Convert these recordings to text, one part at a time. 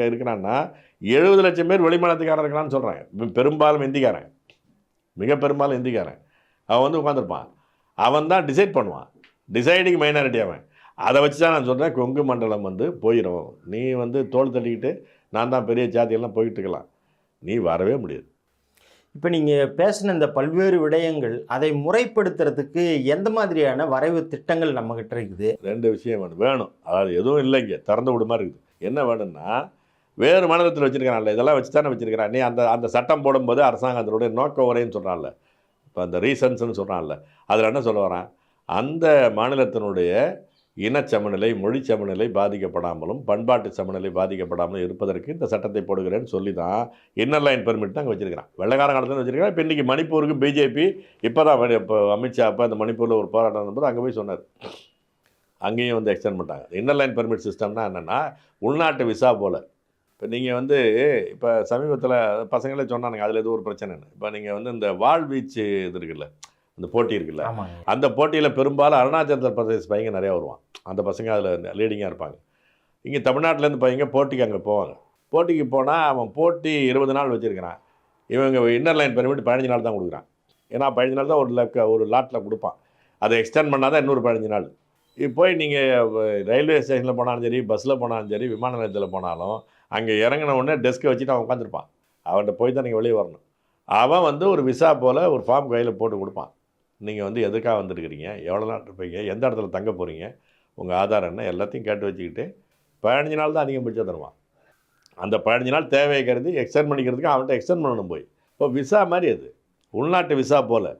இங்கே இருக்கிறான்னா 70 லட்சம் பேர் வெளிமாநிலத்துக்காரன் இருக்கிறான்னு சொல்கிறேன். பெரும்பாலும் இந்திக்காரன், மிக பெரும்பாலும் இந்திக்காரன். அவன் வந்து உட்காந்துருப்பான். அவன் தான் டிசைட் பண்ணுவான். டிசைடிங் மைனாரிட்டி அவன். அதை வச்சு தான் நான் சொல்கிறேன், கொங்கு மண்டலம் வந்து போயிடும். நீ வந்து தோள் தட்டிக்கிட்டு நான் தான் பெரிய ஜாதியெல்லாம் போயிட்டு இருக்கலாம், நீ வரவே முடியாது. இப்போ நீங்கள் பேசின இந்த பல்வேறு விடயங்கள் அதை முறைப்படுத்துறதுக்கு எந்த மாதிரியான வரைவு திட்டங்கள் நம்மகிட்ட இருக்குது? 2 விஷயம் வேணும். அதாவது எதுவும் இல்லைங்க, திறந்து விடுமா இருக்குது. என்ன வேணும்னா, வேறு மாநிலத்தில் வச்சுருக்கிறான்ல, இதெல்லாம் வச்சு தானே வச்சுருக்கிறான். நீ அந்த அந்த சட்டம் போடும்போது அரசாங்கத்தினுடைய நோக்க உரைன்னு சொல்கிறான்ல, இப்போ அந்த ரீசன்ஸ்ன்னு சொல்கிறான்ல, அதில் என்ன சொல்ல வரான், அந்த மாநிலத்தினுடைய இனச்சமநிலை, மொழி சமநிலை பாதிக்கப்படாமலும் பண்பாட்டு சமநிலை பாதிக்கப்படாமலும் இருப்பதற்கு இந்த சட்டத்தை போடுகிறேன்னு சொல்லி தான் இன்னர் லைன் பெர்மிட் தான் அங்கே வச்சுருக்கிறான். வெள்ளைக்காரன் காலத்தில் வச்சுருக்கிறான். இப்போ இன்றைக்கி மணிப்பூருக்கு பிஜேபி இப்போ தான் இப்போ அமித்ஷா அப்போ அந்த மணிப்பூரில் ஒரு போராட்டம் நடந்தபோது அங்கே போய் சொன்னார், அங்கேயும் வந்து எக்ஸ்டெண்ட் பண்ணிட்டாங்க. இன்னர் லைன் பெர்மிட் சிஸ்டம்னா என்னென்னா, உள்நாட்டு விசா போல். இப்போ நீங்கள் வந்து இப்போ சமீபத்தில் பசங்களே சொன்னானுங்க, அதில் எதுவும் ஒரு பிரச்சனைன்னு. இப்போ நீங்கள் வந்து இந்த வாழ்வீச்சு இது இருக்குல்ல, அந்த போட்டி இருக்குல்ல, அந்த போட்டியில் பெரும்பாலும் அருணாச்சல பிரதேச பையங்க நிறையா வருவான். அந்த பசங்க அதில் லீடிங்காக இருப்பாங்க. இங்கே தமிழ்நாட்டிலேருந்து பையங்க போட்டிக்கு அங்கே போவாங்க. போட்டிக்கு போனால் அவன் போட்டி 20 நாள் வச்சுருக்கிறான். இவங்க இன்னர் லைன் பெர்மிட் 15 நாள் தான் கொடுக்குறான். ஏன்னா 15 நாள் தான் ஒரு லாட்டில் கொடுப்பான். அதை எக்ஸ்டெண்ட் பண்ணால் தான் இன்னொரு 15 நாள். இப்போ போய் நீங்கள் ரயில்வே ஸ்டேஷனில் போனாலும் சரி, பஸ்ஸில் போனாலும் சரி, விமான நிலையத்தில் போனாலும் அங்கே இறங்கின உடனே டெஸ்க்கை வச்சுட்டு அவன் உட்காந்துருப்பான். அவன்கிட்ட போய் தான் நீங்கள் வெளியே வரணும். அவன் வந்து ஒரு விசா போல் ஒரு ஃபார்ம் கையில் போட்டு கொடுப்பான். நீங்கள் வந்து எதுக்காக வந்துருக்கிறீங்க, எவ்வளோ நாள் இருப்பீங்க, எந்த இடத்துல தங்க போகிறீங்க, உங்கள் ஆதார் என்ன, எல்லாத்தையும் கேட்டு வச்சுக்கிட்டு 15 நாள் தான் அதிகபட்சம் தருவான். அந்த 15 நாள் தேவையை கருதி எக்ஸ்டெண்ட் பண்ணிக்கிறதுக்கு அவன்கிட்ட எக்ஸ்டெண்ட் பண்ணணும் போய். இப்போ விசா மாதிரி அது உள்நாட்டு விசா போல்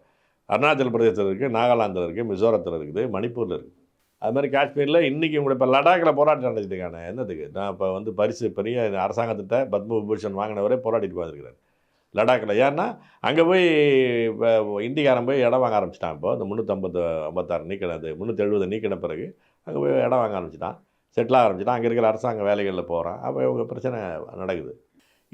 அருணாச்சல பிரதேசத்தில் இருக்குது, நாகாலாந்தில் இருக்குது, மிசோரத்தில் இருக்குது, மணிப்பூரில் இருக்குது. அது மாதிரி காஷ்மீரில் இன்றைக்கி உங்களை இப்போ லடாக்கில் போராட்டம் நடந்துட்டுருக்கானே, என்னதுக்கு? நான் இப்போ வந்து பரிசு பெரிய அரசாங்கத்திட்ட பத்ம விபூஷன் வாங்கினவரே போராட்டிட்டு பார்த்துருக்கிறார் லடாக்கில். ஏன்னா அங்கே போய் இப்போ இந்திக்காரன் போய் இடம் வாங்க ஆரம்பிச்சிட்டான். இப்போ இந்த 356 நீக்கினது 370 நீக்கின பிறகு அங்கே போய் இடம் வாங்க ஆரம்பிச்சிட்டான், செட்டில் ஆரம்பிச்சிட்டான். அங்கே இருக்கிற அரசாங்க வேலைகளில் போகிறான். அப்போ இவங்க பிரச்சனை நடக்குது.